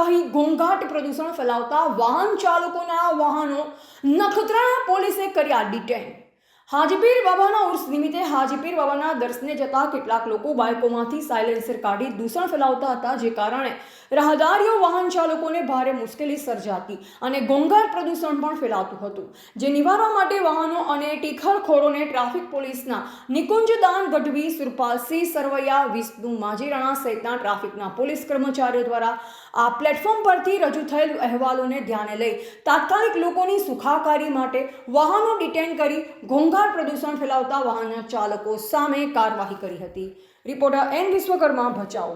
કાર્યવાહી ઘોંઘાટ પ્રદૂષણ ફેલાવતા વાહન ચાલકોના વાહનો નખત્રાણા પોલીસે કર્યા ડિટેન। હાજીપીર બાબાના ઉર્સ નિમિત્તે હાજીપીર બાબાના દર્શને જતા કેટલાક લોકો બાઇકોમાંથી સાયલેન્સર કાઢી દૂષણ ફેલાવતા હતા, જે કારણે રાહદારીઓ વાહન ચાલકોને ભારે મુશ્કેલી સર્જાતી અને ઘોંઘાટ પ્રદૂષણ પણ ફેલાતું હતું, જે નિવારવા માટે વાહનો અને ટીખળખોરોને ટ્રાફિક પોલીસના નિકુંજદાન ગઢવી, સુરપાલસિંહ સરવૈયા, વિષ્ણુ માજીરાણા સહિતના ટ્રાફિકના પોલીસ કર્મચારીઓ દ્વારા આ પ્લેટફોર્મ પરથી રજૂ થયેલ અહેવાલોને ધ્યાને લઈ તાત્કાલિક લોકોની સુખાકારી માટે વાહનો ડિટેન કરી ઘોંઘાટ પ્રદૂષણ ફેલાવતા વાહન ચાલકો સામે કાર્યવાહી કરી હતી। Reporter N Vishwakarma, Bhachau.